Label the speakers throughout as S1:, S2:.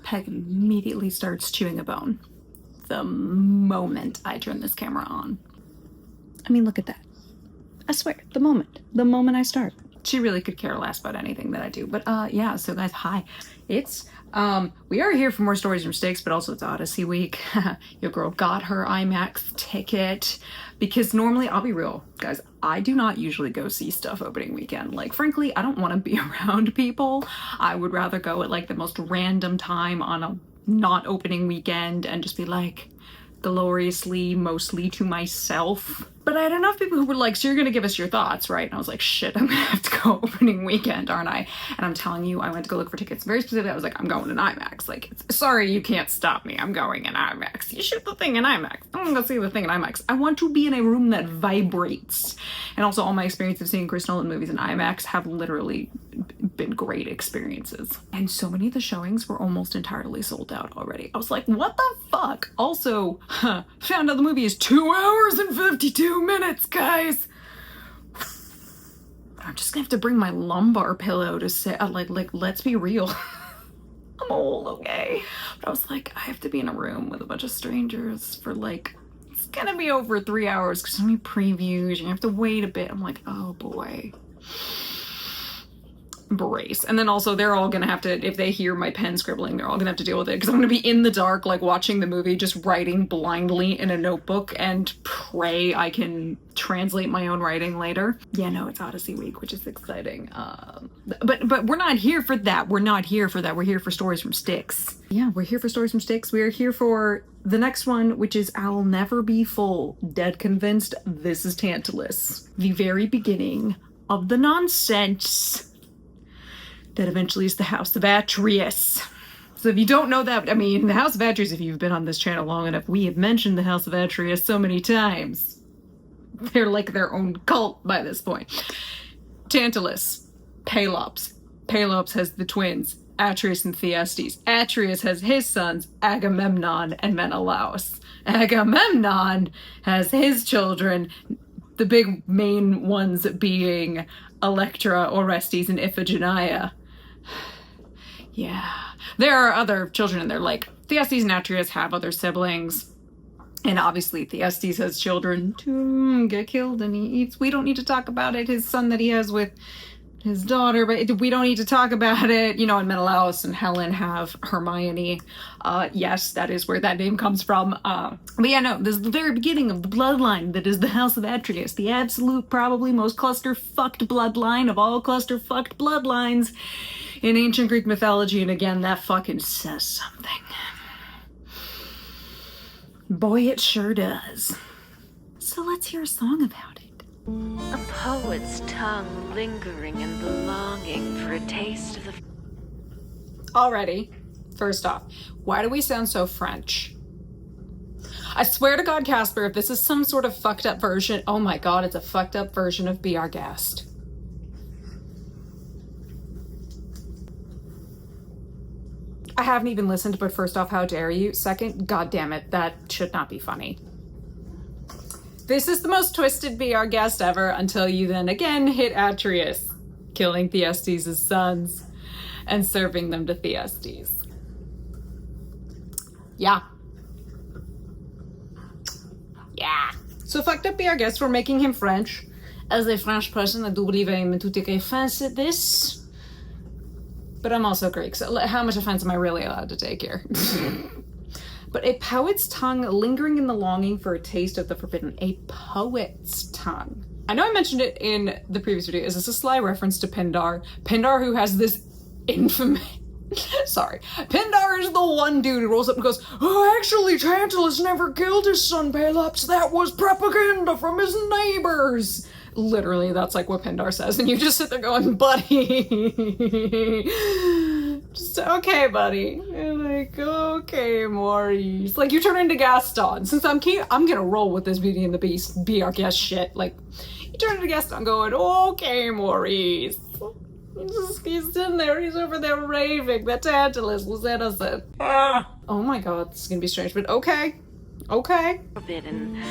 S1: Peg immediately starts chewing a bone the moment I turn this camera on. I mean, look at that. I swear, the moment I start. She really could care less about anything that I do. But yeah, so guys, hi. It's, we are here for more stories from STYX, but also it's Odyssey week. Your girl got her IMAX ticket because normally, I'll be real, guys, I do not usually go see stuff opening weekend. Like, frankly, I don't want to be around people. I would rather go at like the most random time on a not opening weekend and just be like, gloriously, mostly to myself. But I had enough people who were like, so you're gonna give us your thoughts, right? And I was like, shit, I'm gonna have to go opening weekend, aren't I? And I'm telling you, I went to go look for tickets very specifically. I was like, I'm going in IMAX. Like, sorry, you can't stop me. I'm going in IMAX. You shoot the thing in IMAX. I'm gonna see the thing in IMAX. I want to be in a room that vibrates. And also all my experience of seeing Chris Nolan movies in IMAX have literally been great experiences. And so many of the showings were almost entirely sold out already. I was like, what the fuck? Also, found out the movie is 2 hours and 52 minutes, guys. I'm just gonna have to bring my lumbar pillow to say, like, let's be real. I'm old, okay? But I was like, I have to be in a room with a bunch of strangers for like, it's gonna be over 3 hours because so many previews and you have to wait a bit. I'm like, oh boy. Brace. And then also they're all gonna have to, if they hear my pen scribbling, they're all gonna have to deal with it because I'm gonna be in the dark, like watching the movie, just writing blindly in a notebook and pray I can translate my own writing later. Yeah, no, it's Odyssey week, which is exciting. But we're not here for that. We're not here for that. We're here for stories from STYX. Yeah, we're here for stories from STYX. We are here for the next one, which is I'll Never Be Full. Dead convinced this is Tantalus. The very beginning of the nonsense that eventually is the House of Atreus. So if you don't know that, I mean, the House of Atreus, if you've been on this channel long enough, we have mentioned the House of Atreus so many times. They're like their own cult by this point. Tantalus, Pelops. Pelops has the twins, Atreus and Thyestes. Atreus has his sons, Agamemnon and Menelaus. Agamemnon has his children, the big main ones being Electra, Orestes, and Iphigenia. Yeah. There are other children in there, like Thyestes and Atreus have other siblings. And obviously Thyestes has children to get killed and he eats. We don't need to talk about it. His son that he has with his daughter, but we don't need to talk about it. You know, and Menelaus and Helen have Hermione. Yes, that is where that name comes from. But yeah, no, this is the very beginning of the bloodline that is the House of Atreus. The absolute, probably most cluster-fucked bloodline of all cluster-fucked bloodlines in ancient Greek mythology. And again, that fucking says something. Boy, it sure does. So let's hear a song about it.
S2: A poet's tongue lingering in the longing for a taste of the...
S1: Already, first off, why do we sound so French? I swear to God, Casper, if this is some sort of fucked up version, oh my God, it's a fucked up version of Be Our Guest. I haven't even listened, but first off, how dare you? Second, God damn it, that should not be funny. This is the most twisted Be Our Guest ever until you then again hit Atreus, killing Thyestes' sons and serving them to Thyestes. Yeah. Yeah. So fucked up Be Our Guest for making him French. As a French person, I do believe I am in toute offense at this. But I'm also Greek, so how much offense am I really allowed to take here? But a poet's tongue lingering in the longing for a taste of the forbidden. A poet's tongue. I know I mentioned it in the previous video. Is this a sly reference to Pindar? Pindar, who has this infamous... Sorry. Pindar is the one dude who rolls up and goes, oh, actually, Tantalus never killed his son Pelops. That was propaganda from his neighbors. Literally, that's like what Pindar says. And you just sit there going, buddy. Just, okay, buddy. And like, okay, Maurice. Like, you turn into Gaston. Since I'm gonna roll with this Beauty and the Beast, Be Our Guest shit. Like, you turn into Gaston going, okay, Maurice. He's in there, he's over there raving that Tantalus was innocent. Oh my God, this is gonna be strange, but okay. Okay.
S2: Forbidden,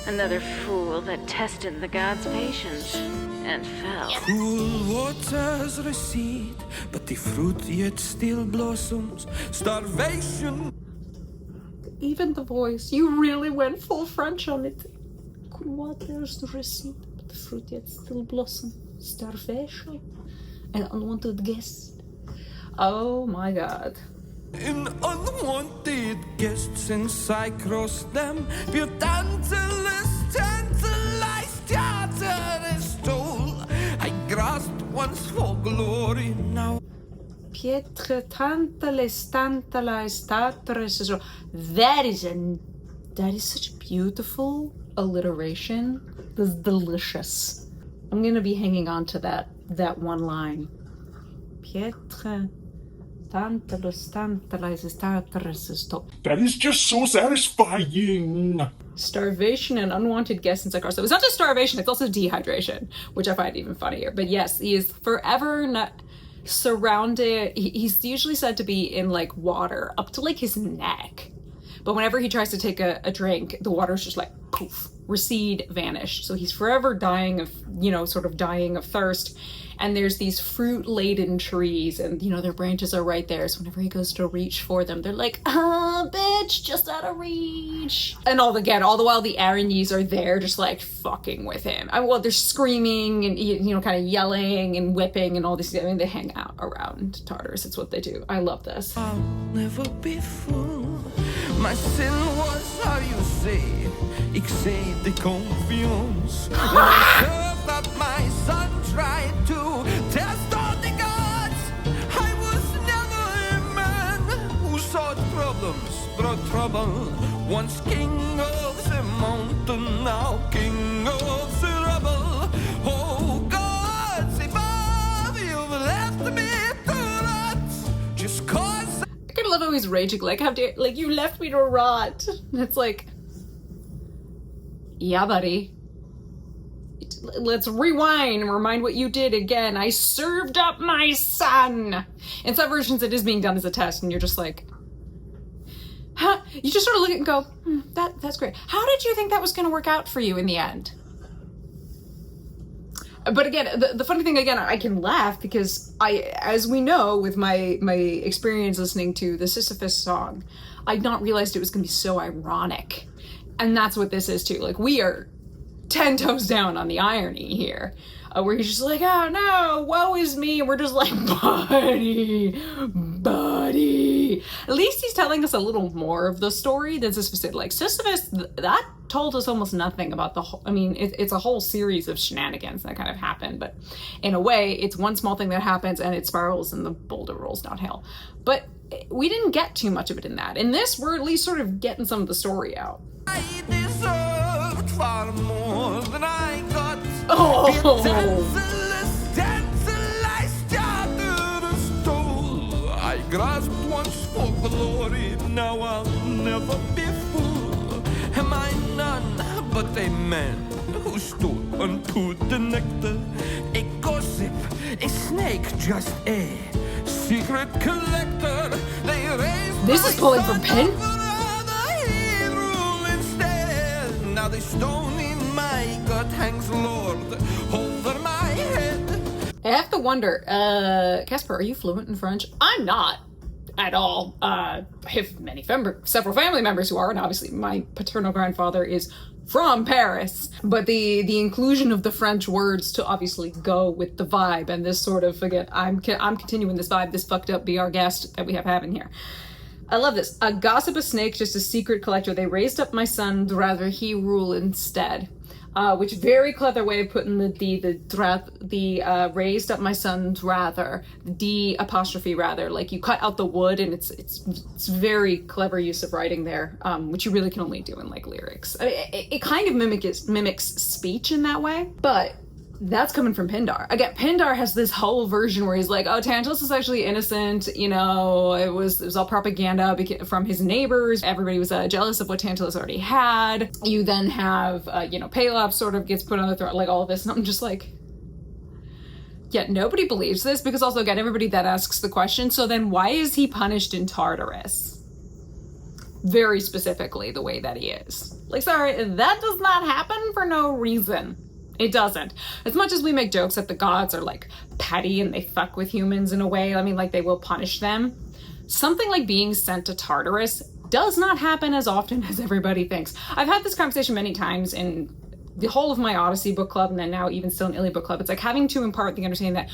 S2: another fool that tested the gods' patience. and fell.
S3: Cool waters recede, but the fruit yet still blossoms. Starvation.
S1: Even the voice, you really went full French on it. Cool waters recede, but the fruit yet still blossom. Starvation. An unwanted guest. Oh my god.
S3: In unwanted guests since I crossed them. Pure Tantalus, tantalized, theater is stole. I grasped once for glory, now.
S1: Pietre Tantalus, tantalized, theateris is. That is such beautiful alliteration. This is delicious. I'm gonna be hanging on to that one line. Pietre Tantalus, tantalizes, theateris is.
S4: That is just so satisfying.
S1: Starvation and unwanted guests in Psychos. So it's not just starvation, it's also dehydration, which I find even funnier. But yes, he is forever not surrounded. He's usually said to be in like water up to like his neck. But whenever he tries to take a drink, the water's just like poof, recede, vanish. So he's forever dying of, sort of dying of thirst. And there's these fruit-laden trees and, their branches are right there. So whenever he goes to reach for them, they're like, bitch, just out of reach. And all the while the Araignées are there just like fucking with him. They're screaming and, kind of yelling and whipping and all this. I mean, they hang out around Tartarus. It's what they do. I love this.
S3: I'll never be full. My sin was, how you say, excès de confiance. When I served up my son, tried to test all the gods. I was never a man who sought problems, brought trouble. Once king of the mountain, now king of the rubble. Oh, gods above, you've left me to rot. Just cause.
S1: I kind of love how he's raging, like, how dare, like, you left me to rot. And it's like, yeah, buddy. Let's rewind and remind what you did again. I served up my son. In some versions, it is being done as a test, and you're just like, huh? You just sort of look at it and go, that's great. How did you think that was going to work out for you in the end? But again, the funny thing, again, I can laugh because as we know, with my experience listening to the Sisyphus song, I'd not realized it was going to be so ironic. And that's what this is too. Like, we are 10 toes down on the irony here, where he's just like, oh no, woe is me. And we're just like, buddy. At least he's telling us a little more of the story than Sisyphus did. Like, Sisyphus, that told us almost nothing about the whole, it's a whole series of shenanigans that kind of happen, but in a way, it's one small thing that happens and it spirals and the boulder rolls downhill. But we didn't get too much of it in that. In this, we're at least sort of getting some of the story out.
S3: I deserved far more than I got.
S1: Oh!
S3: I grasped once for glory, now I'll never be full. Am I none but a man who stood unto the nectar? A gossip, a snake, just a secret collector. They raised
S1: this is pulling from Pen.
S3: Now the stone in my gut hangs, Lord, over my head.
S1: I have to wonder, Casper, are you fluent in French? I'm not at all. I have several family members who are, and obviously my paternal grandfather is from Paris. But the inclusion of the French words to obviously go with the vibe and this sort of, again, I'm continuing this vibe, this fucked up be our guest that we have having here. I love this. A gossip, a snake, just a secret collector. They raised up my son, rather he rule instead. Which very clever way of putting the raised up my son's rather, the D apostrophe rather, like you cut out the wood, and it's very clever use of writing there, which you really can only do in like lyrics. It kind of mimics speech in that way, but that's coming from Pindar. Again, Pindar has this whole version where he's like, oh, Tantalus is actually innocent, it was all propaganda from his neighbors. Everybody was jealous of what Tantalus already had. You then have, Pelops sort of gets put on the throne, like all of this, and I'm just like, yeah, nobody believes this, because also, again, everybody that asks the question, so then why is he punished in Tartarus? Very specifically, the way that he is. Like, sorry, that does not happen for no reason It doesn't. As much as we make jokes that the gods are like petty and they fuck with humans in a way, I mean, like they will punish them, something like being sent to Tartarus does not happen as often as everybody thinks. I've had this conversation many times in the whole of my Odyssey book club, and then now even still in Iliad book club. It's like having to impart the understanding that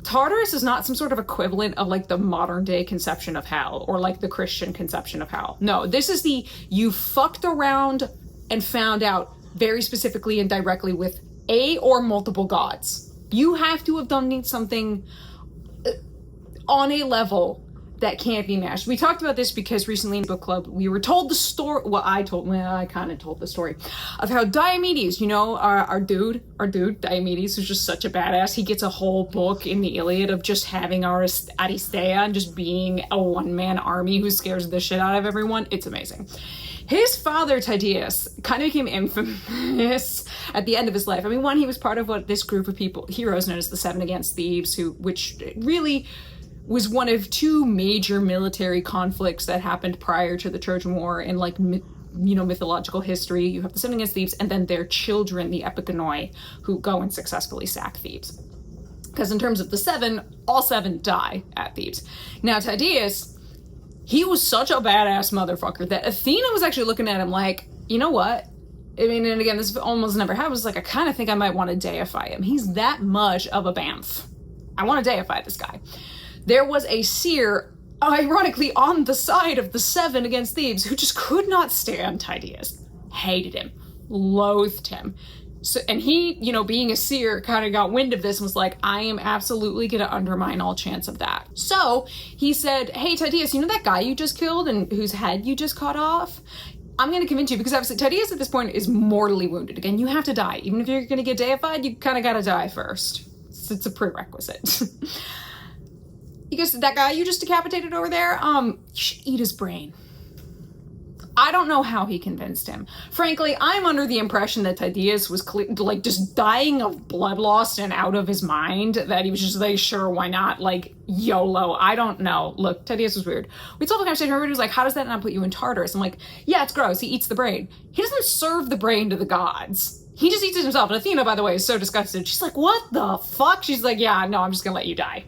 S1: Tartarus is not some sort of equivalent of like the modern day conception of hell or like the Christian conception of hell. No, this is the you fucked around and found out very specifically and directly with a or multiple gods. You have to have done something on a level that can't be matched. We talked about this because recently in book club we were told the story. Well, I kind of told the story of how Diomedes, you know, our dude Diomedes, who's just such a badass. He gets a whole book in the Iliad of just having our Odyssea and just being a one-man army who scares the shit out of everyone. It's amazing. His father, Tydeus, kind of became infamous at the end of his life. I mean, one, he was part of what this group of heroes known as the Seven Against Thebes, which really was one of two major military conflicts that happened prior to the Trojan War in like, mythological history. You have the Seven Against Thebes and then their children, the Epigonoi, who go and successfully sack Thebes. Because in terms of the seven, all seven die at Thebes. Now, Tydeus, he was such a badass motherfucker that Athena was actually looking at him like, you know what? I mean, and again, this almost never happens. Like, I kind of think I might want to deify him. He's that much of a bamf. I want to deify this guy. There was a seer, ironically, on the side of the Seven Against Thebes who just could not stand Tydeus. Hated him. Loathed him. So, and he, being a seer, kind of got wind of this and was like, I am absolutely going to undermine all chance of that. So he said, hey, Tydeus, you know that guy you just killed and whose head you just cut off? I'm going to convince you, because obviously Tydeus at this point is mortally wounded. Again, you have to die. Even if you're going to get deified, you kind of got to die first. It's a prerequisite. He goes, that guy you just decapitated over there, you should eat his brain. I don't know how he convinced him. Frankly, I'm under the impression that Tydeus was just dying of blood loss and out of his mind, that he was just like, sure, why not? Like, YOLO. I don't know. Look, Tydeus was weird. We told the conversation, everybody was like, how does that not put you in Tartarus? I'm like, yeah, it's gross. He eats the brain. He doesn't serve the brain to the gods. He just eats it himself. And Athena, by the way, is so disgusted. She's like, what the fuck? She's like, yeah, no, I'm just gonna let you die.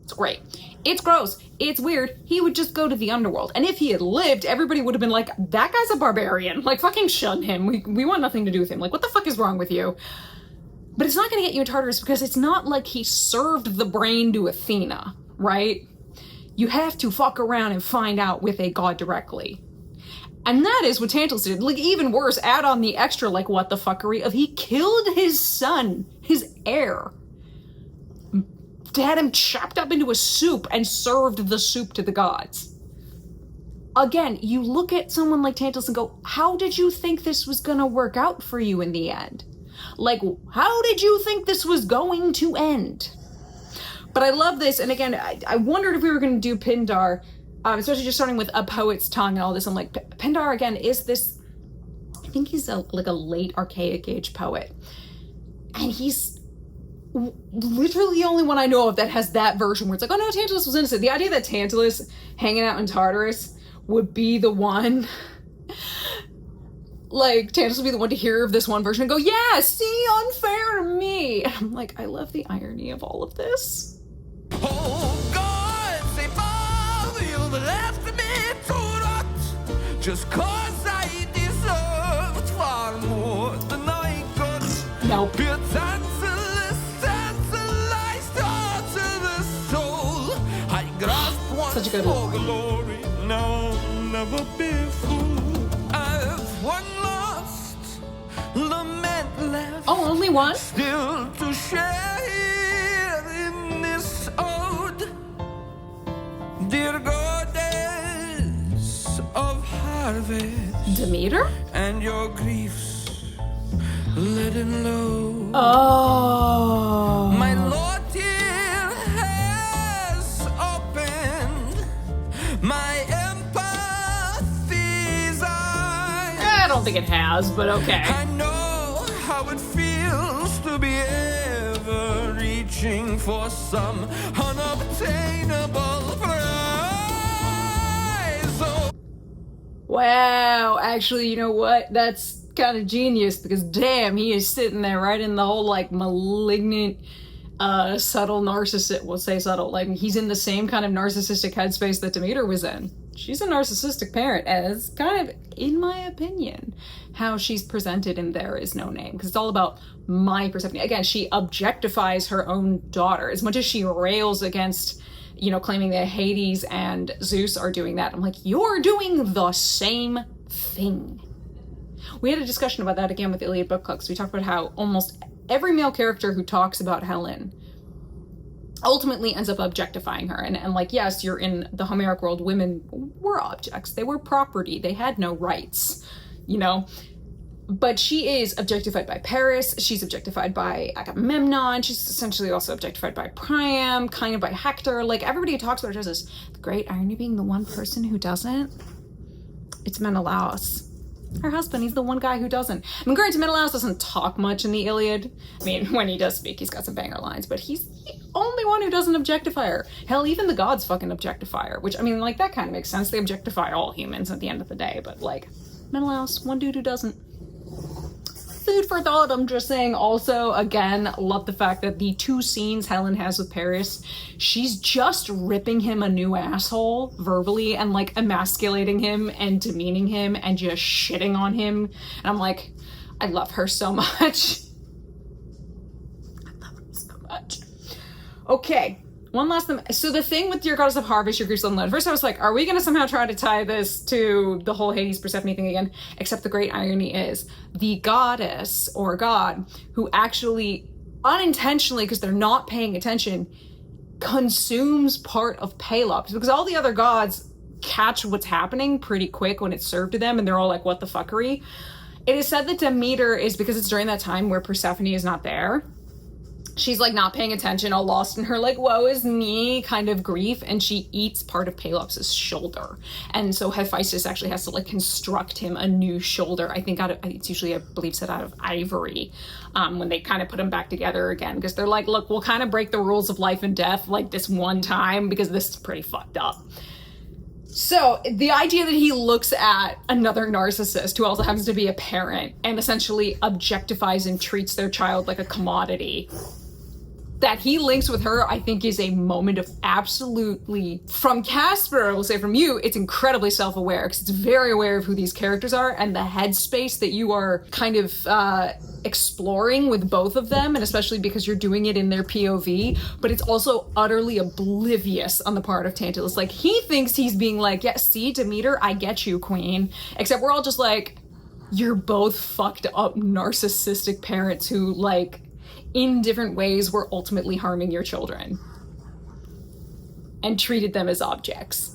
S1: It's great. It's gross. It's weird. He would just go to the underworld. And if he had lived, everybody would have been like, that guy's a barbarian. Like, fucking shun him. We want nothing to do with him. Like, what the fuck is wrong with you? But it's not going to get you in Tartarus because it's not like he served the brain to Athena, right? You have to fuck around and find out with a god directly. And that is what Tantalus did. Like, even worse, add on the extra, like, what the fuckery of he killed his son, his heir. Had him chopped up into a soup and served the soup to the gods. Again, you look at someone like Tantalus and go, how did you think this was gonna work out for you in the end? Like, how did you think this was going to end? But I love this, and again, I wondered if we were gonna do Pindar, especially just starting with A Poet's Tongue and all this. I'm like, Pindar, again, is this, I think he's a late Archaic Age poet. And he's literally the only one I know of that has that version where it's like, oh no, Tantalus was innocent. The idea that Tantalus hanging out in Tartarus would be the one, like, Tantalus would be the one to hear of this one version and go, yeah, see, unfair to me. And I'm like, I love the irony of all of this.
S3: Oh God, say Father, you left me to rot, just cause I deserved far more than I could.
S1: Nope. Such a good one.
S3: Glory, no, never be fooled. I've one lost, lament left.
S1: Oh, only one?
S3: Still to share in this ode. Dear goddess of harvest.
S1: Demeter?
S3: And your griefs laden low.
S1: Oh.
S3: My Lord here has opened my empathy's eyes.
S1: I don't think it has, but okay.
S3: I know how it feels to be ever reaching for some unobtainable prize. Oh.
S1: Wow, actually, you know what? That's kind of genius, because damn, he is sitting there right in the whole like malignant, subtle narcissist. We'll say subtle, like he's in the same kind of narcissistic headspace that Demeter was in. She's a narcissistic parent, and it's kind of, in my opinion, how she's presented in There Is No Name, because it's all about my Persephone. Again, she objectifies her own daughter as much as she rails against, you know, claiming that Hades and Zeus are doing that. I'm like, you're doing the same thing. We had a discussion about that again with Iliad Book Club, because we talked about how almost every male character who talks about Helen ultimately ends up objectifying her. And like, yes, you're in the Homeric world, women were objects. They were property. They had no rights, you know? But she is objectified by Paris. She's objectified by Agamemnon. She's essentially also objectified by Priam, kind of by Hector. Like, everybody who talks about her says this. The great irony being the one person who doesn't, it's Menelaus. Her husband, he's the one guy who doesn't. I mean, granted, Menelaus doesn't talk much in the Iliad. I mean, when he does speak, he's got some banger lines, but he's the only one who doesn't objectify her. Hell, even the gods fucking objectify her, which, I mean, like, that kind of makes sense. They objectify all humans at the end of the day, but, like, Menelaus, one dude who doesn't. Food for thought, I'm just saying. Also, again, love the fact that the two scenes Helen has with Paris, she's just ripping him a new asshole verbally and like emasculating him and demeaning him and just shitting on him. And I'm like, I love her so much. I love her so much. Okay. One last thing. So the thing with Dear Goddess of Harvest, Your Griefs Unload. First I was like, are we going to somehow try to tie this to the whole Hades Persephone thing again? Except the great irony is the goddess or god who actually unintentionally, because they're not paying attention, consumes part of Pelops, because all the other gods catch what's happening pretty quick when it's served to them, and they're all like, what the fuckery? It is said that Demeter is, because it's during that time where Persephone is not there, she's like not paying attention, all lost in her like woe is me kind of grief, and she eats part of Pelops's shoulder. And so Hephaestus actually has to like construct him a new shoulder. I think it's usually, I believe, set out of ivory, when they kind of put them back together again, because they're like, look, we'll kind of break the rules of life and death like this one time, because this is pretty fucked up. So the idea that he looks at another narcissist who also happens to be a parent and essentially objectifies and treats their child like a commodity, that he links with her, I think is a moment of absolutely, from Casper, I will say from you, it's incredibly self-aware, because it's very aware of who these characters are and the headspace that you are kind of exploring with both of them, and especially because you're doing it in their POV, but it's also utterly oblivious on the part of Tantalus. Like, he thinks he's being like, yeah, see, Demeter, I get you, queen. Except we're all just like, you're both fucked up narcissistic parents who, like, in different ways were ultimately harming your children and treated them as objects.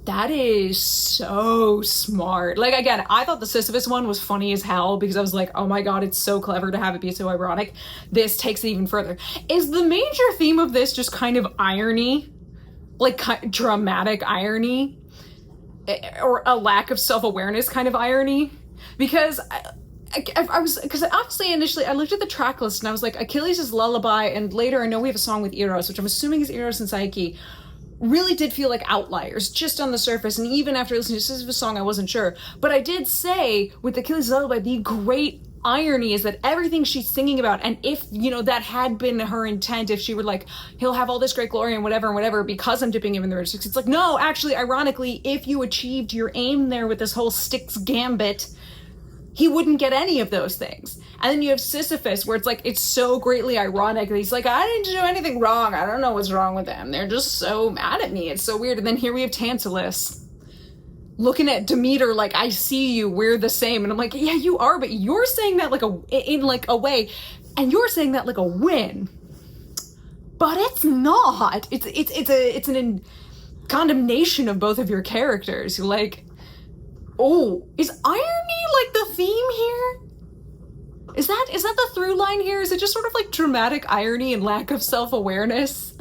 S1: That is so smart. Like, again, I thought the Sisyphus one was funny as hell, because I was like, oh my god, it's so clever to have it be so ironic. This takes it even further. Is the major theme of this just kind of irony? Like, dramatic irony? Or a lack of self-awareness kind of irony? Because because obviously initially I looked at the track list and I was like, Achilles' Lullaby, and later I know we have a song with Eros, which I'm assuming is Eros and Psyche, really did feel like outliers just on the surface. And even after listening to Sisyphus song, I wasn't sure. But I did say with Achilles' Lullaby, the great irony is that everything she's singing about, and if, you know, that had been her intent, if she were like, he'll have all this great glory and whatever, because I'm dipping him in the Styx, it's like, no, actually, ironically, if you achieved your aim there with this whole Styx gambit, he wouldn't get any of those things. And then you have Sisyphus, where it's like, it's so greatly ironic that he's like, I didn't do anything wrong. I don't know what's wrong with them. They're just so mad at me. It's so weird. And then here we have Tantalus looking at Demeter like, I see you, we're the same. And I'm like, yeah, you are, but you're saying that like in like a way, and you're saying that like a win. But it's not. It's an condemnation of both of your characters. You're like, oh, is irony like the theme here? Is that the through line here? Is it just sort of like dramatic irony and lack of self-awareness?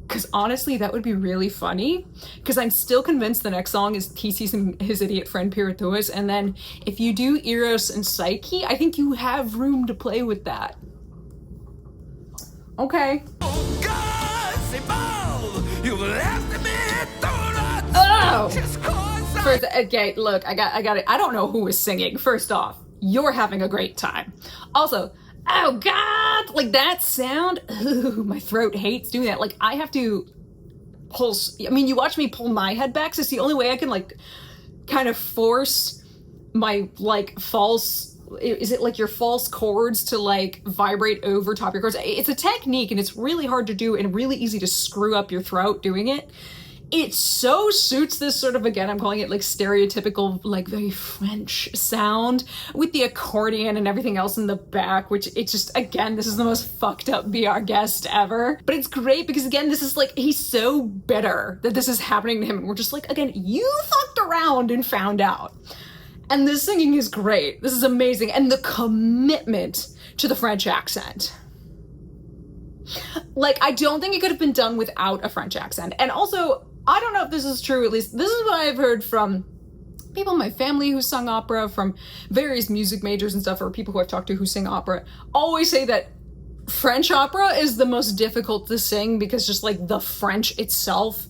S1: Because honestly, that would be really funny. Because I'm still convinced the next song is Theseus and his idiot friend Pirithous. And then if you do Eros and Psyche, I think you have room to play with that. Okay.
S3: Oh!
S1: Oh!
S3: Just 'cause
S1: First, okay, look, I got it. I don't know who was singing. First off, you're having a great time. Also, oh God, like that sound, ooh, my throat hates doing that. Like I have to pulse. I mean, you watch me pull my head back, so it's the only way I can like kind of force my like false, is it like your false chords to like vibrate over top your chords? It's a technique and it's really hard to do and really easy to screw up your throat doing it. It so suits this sort of, again, I'm calling it like stereotypical, like very French sound with the accordion and everything else in the back, which it's just, again, this is the most fucked up BR guest ever. But it's great because, again, this is like, he's so bitter that this is happening to him. And we're just like, again, you fucked around and found out. And the singing is great. This is amazing. And the commitment to the French accent. Like, I don't think it could have been done without a French accent. And also, I don't know if this is true, at least this is what I've heard from people in my family who sung opera, from various music majors and stuff, or people who I've talked to who sing opera, always say that French opera is the most difficult to sing because just like the French itself,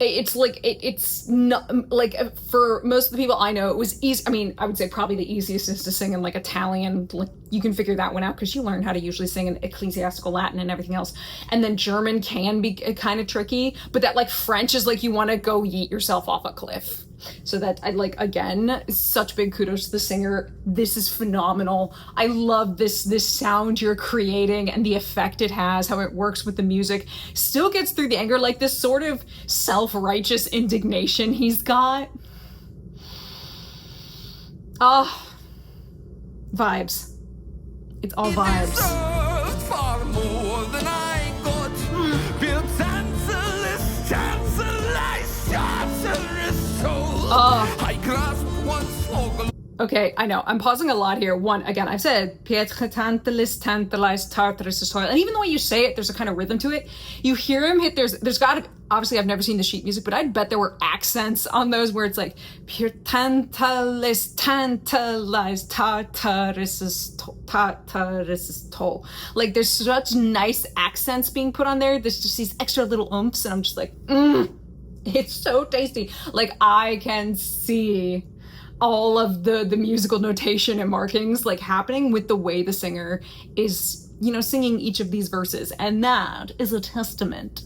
S1: it's like, it's not, like for most of the people I know, it was easy. I mean, I would say probably the easiest is to sing in like Italian, like you can figure that one out because you learn how to usually sing in ecclesiastical Latin and everything else. And then German can be kind of tricky, but that like French is like you want to go yeet yourself off a cliff. So that I like, again, such big kudos to the singer. This is phenomenal. I love this sound you're creating and the effect it has, how it works with the music. Still gets through the anger, like this sort of self-righteous indignation he's got. Oh, vibes. It's all vibes.
S3: Far more than I got. Built Tantalus, I grasped once more.
S1: Okay, I know. I'm pausing a lot here. One, again, I've said Pietre Tantalus, Tantalus, Tartarus, soil. And even the way you say it, there's a kind of rhythm to it. You hear him hit, there's gotta, obviously I've never seen the sheet music, but I'd bet there were accents on those where it's like, Pietre Tantalus, Tantalus, Tartarus, Tartarus, toll. Like there's such nice accents being put on there. There's just these extra little oomph, and I'm just like, it's so tasty. Like I can see all of the musical notation and markings like happening with the way the singer is, you know, singing each of these verses. And that is a testament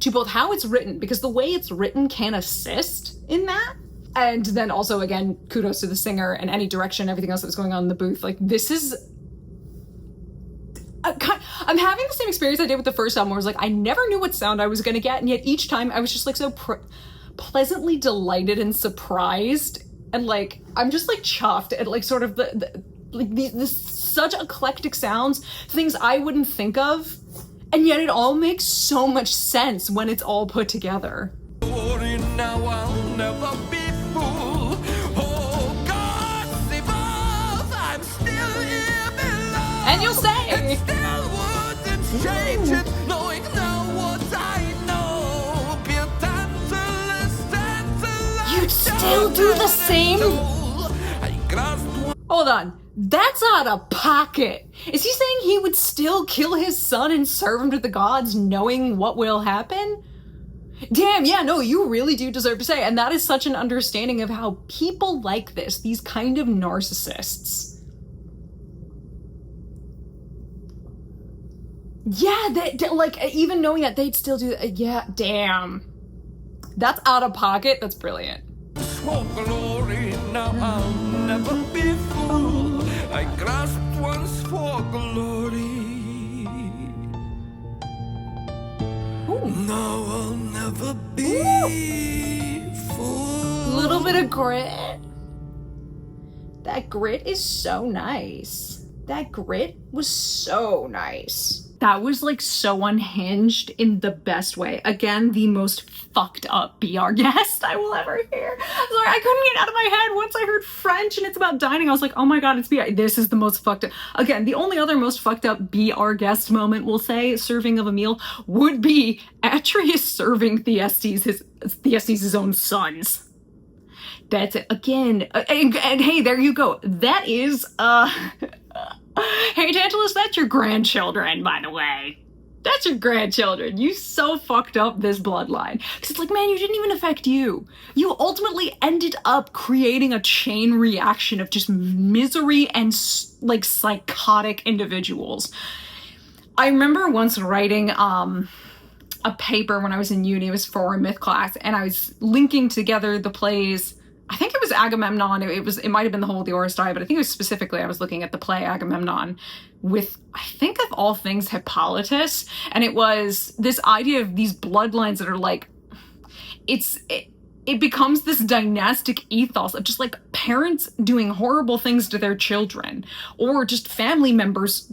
S1: to both how it's written, because the way it's written can assist in that. And then also, again, kudos to the singer and any direction, everything else that was going on in the booth. Like this is, I'm having the same experience I did with the first album where I was like, I never knew what sound I was going to get. And yet each time I was just like so pleasantly delighted and surprised. And like, I'm just like chuffed at like sort of this such eclectic sounds, things I wouldn't think of. And yet it all makes so much sense when it's all put together.
S3: Now I'll never be fooled. Oh God, save us, I'm still here below.
S1: And you'll say,
S3: and still wouldn't change it, knowing now what I know.
S1: You'd still do the same? Hold on. That's out of pocket. Is he saying he would still kill his son and serve him to the gods knowing what will happen? Damn, yeah, no, you really do deserve to say. And that is such an understanding of how people like this, these kind of narcissists. Yeah, like, even knowing that they'd still do that, yeah, damn. That's out of pocket, that's brilliant.
S3: For glory, now I'll never be fooled. I grasped once for glory.
S1: Ooh.
S3: Now I'll never be fooled.
S1: Little bit of grit. That grit is so nice. That grit was so nice. That was like so unhinged in the best way. Again, the most fucked up BR guest I will ever hear. Sorry, I couldn't get out of my head once I heard French and it's about dining. I was like, oh my God, it's BR. This is the most fucked up. Again, the only other most fucked up BR guest moment, we'll say, serving of a meal, would be Atreus serving Theseus' own sons. That's it. Again, and hey, there you go. That is, hey, Tantalus, that's your grandchildren, by the way. That's your grandchildren. You so fucked up this bloodline. Because it's like, man, you didn't even affect you. You ultimately ended up creating a chain reaction of just misery and like psychotic individuals. I remember once writing a paper when I was in uni. It was for a myth class, and I was linking together the plays. I think it was Agamemnon. It might have been the whole of the Odyssey, but I think it was specifically I was looking at the play Agamemnon with, I think of all things, Hippolytus, and it was this idea of these bloodlines that are like, it becomes this dynastic ethos of just like parents doing horrible things to their children, or just family members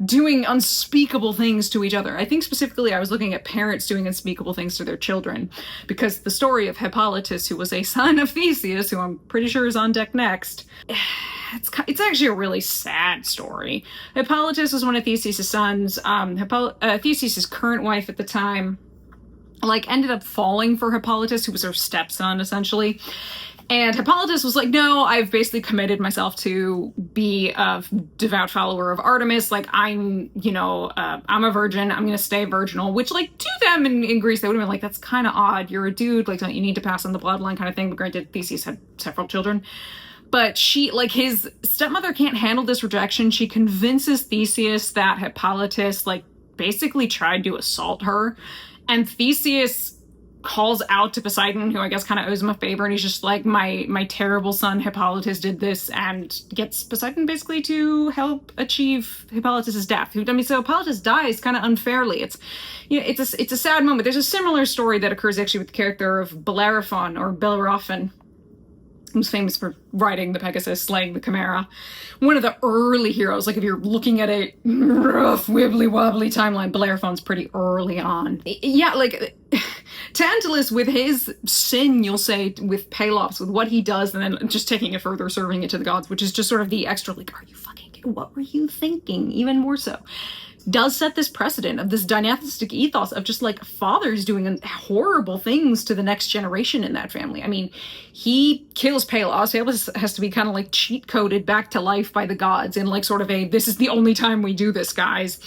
S1: doing unspeakable things to each other. I think specifically I was looking at parents doing unspeakable things to their children, because the story of Hippolytus, who was a son of Theseus, who I'm pretty sure is on deck next, it's actually a really sad story. Hippolytus was one of Theseus' sons. Theseus' current wife at the time, like, ended up falling for Hippolytus, who was her stepson, essentially. And Hippolytus was like, no, I've basically committed myself to be a devout follower of Artemis. Like, I'm a virgin. I'm going to stay virginal, which, like, to them in Greece, they would have been like, that's kind of odd. You're a dude. Like, don't you need to pass on the bloodline kind of thing? But granted, Theseus had several children. But she, like, his stepmother can't handle this rejection. She convinces Theseus that Hippolytus, like, basically tried to assault her. And Theseus calls out to Poseidon, who I guess kind of owes him a favor, and he's just like, my terrible son Hippolytus did this, and gets Poseidon basically to help achieve Hippolytus's death. So Hippolytus dies kind of unfairly. It's a sad moment. There's a similar story that occurs actually with the character of Bellerophon, or Bellerophon, who's famous for riding the Pegasus, slaying the Chimera. One of the early heroes. Like, if you're looking at a rough, wibbly-wobbly timeline, Bellerophon's pretty early on. Yeah, like, Tantalus, with his sin, you'll say, with Pelops, with what he does, and then just taking it further, serving it to the gods, which is just sort of the extra, like, are you fucking kidding? What were you thinking? Even more so. Does set this precedent of this dynastic ethos of just like fathers doing horrible things to the next generation in that family. I mean, he kills Pelops. Pelops has to be kind of like cheat coded back to life by the gods in like sort of a, this is the only time we do this, guys.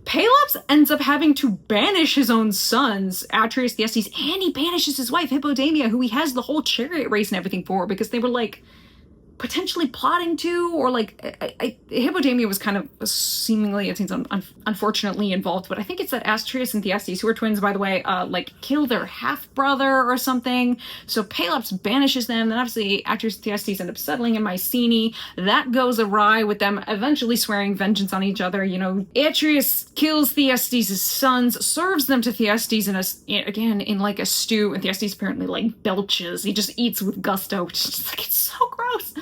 S1: Pelops ends up having to banish his own sons, Atreus, Thyestes, and he banishes his wife, Hippodamia, who he has the whole chariot race and everything for, because they were like potentially plotting to, or like Hippodamia was kind of seemingly, it seems unfortunately involved, but I think it's that Atreus and Thyestes, who are twins by the way, like kill their half-brother or something. So Pelops banishes them, then obviously Atreus and Thyestes end up settling in Mycenae. That goes awry with them eventually swearing vengeance on each other. You know, Atreus kills Thyestes' sons, serves them to Thyestes in like a stew, and Thyestes apparently like belches. He just eats with gusto, which is just like, it's so gross.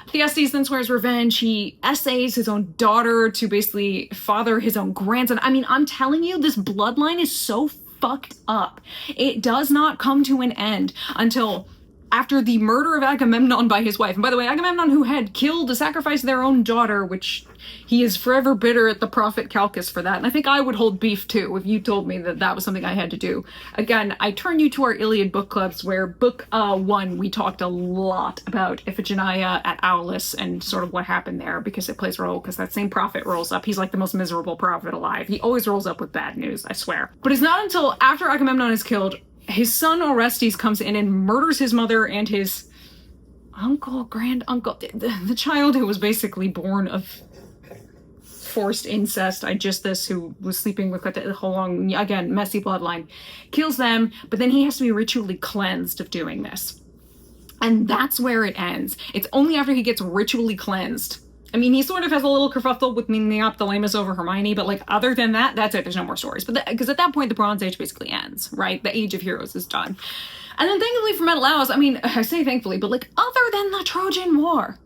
S1: Thyestes then swears revenge. He essays his own daughter to basically father his own grandson. I mean, I'm telling you, this bloodline is so fucked up. It does not come to an end until after the murder of Agamemnon by his wife. And by the way, Agamemnon, who had sacrificed their own daughter, which he is forever bitter at the prophet Calchas for that. And I think I would hold beef too if you told me that that was something I had to do. Again, I turn you to our Iliad book clubs, where book 1, we talked a lot about Iphigenia at Aulis and sort of what happened there, because it plays a role, because that same prophet rolls up. He's like the most miserable prophet alive. He always rolls up with bad news, I swear. But it's not until after Agamemnon is killed, his son Orestes comes in and murders his mother and his grand-uncle, the child who was basically born of forced incest, who was sleeping with the whole long, again, messy bloodline, kills them, but then he has to be ritually cleansed of doing this. And that's where it ends. It's only after he gets ritually cleansed. I mean, he sort of has a little kerfuffle with Neoptolemus over Hermione, but like other than that, that's it. There's no more stories. But because at that point, the Bronze Age basically ends, right? The Age of Heroes is done. And then thankfully for Menelaus, I mean, I say thankfully, but like other than the Trojan War,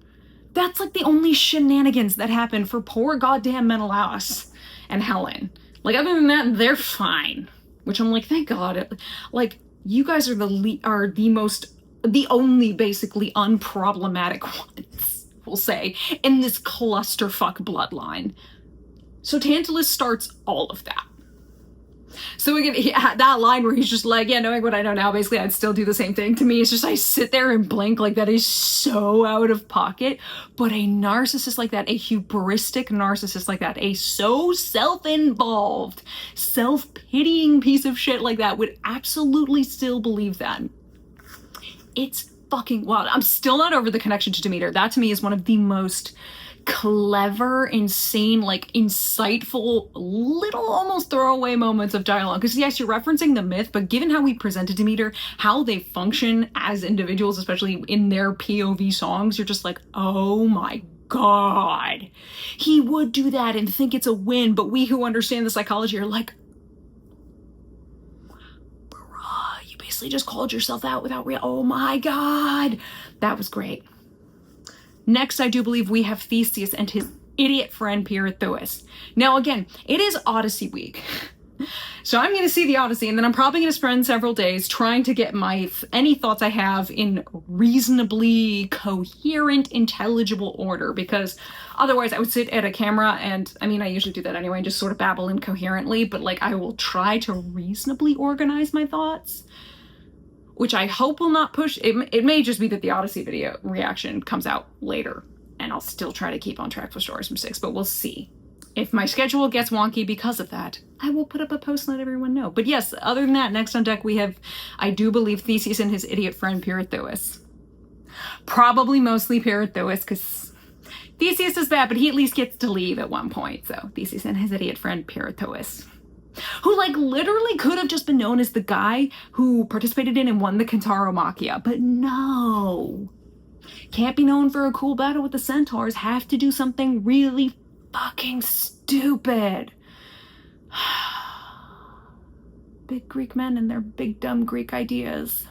S1: that's like the only shenanigans that happened for poor goddamn Menelaus and Helen. Like other than that, they're fine. Which I'm like, thank God. Like you guys are the only basically unproblematic ones, we'll say, in this clusterfuck bloodline. So Tantalus starts all of that. So again, that line where he's just like, yeah, knowing what I know now, basically I'd still do the same thing. To me, it's just I sit there and blink, like that is so out of pocket. But a narcissist like that, a hubristic narcissist like that, a so self-involved, self-pitying piece of shit like that would absolutely still believe that. It's fucking wild. I'm still not over the connection to Demeter. That to me is one of the most clever, insane, like insightful, little almost throwaway moments of dialogue. Because yes, you're referencing the myth, but given how we presented Demeter, how they function as individuals, especially in their POV songs, you're just like, oh my God, he would do that and think it's a win. But we who understand the psychology are like, bruh, you basically just called yourself out without real. Oh my God, that was great. Next, I do believe we have Theseus and his idiot friend Pirithous. Now again, it is Odyssey week. So I'm going to see the Odyssey, and then I'm probably going to spend several days trying to get any thoughts I have in reasonably coherent, intelligible order, because otherwise I would sit at a camera and, I mean, I usually do that anyway, and just sort of babble incoherently, but like I will try to reasonably organize my thoughts, which I hope will not push. It may just be that the Odyssey video reaction comes out later, and I'll still try to keep on track for Stories from STYX, but we'll see. If my schedule gets wonky because of that, I will put up a post and let everyone know. But yes, other than that, next on deck we have, I do believe, Theseus and his idiot friend Pirithous. Probably mostly Pirithous, because Theseus is bad, but he at least gets to leave at one point. So Theseus and his idiot friend Pirithous, who like literally could have just been known as the guy who participated in and won the Cantaromachia, but no. Can't be known for a cool battle with the centaurs, have to do something really fucking stupid. Big Greek men and their big dumb Greek ideas.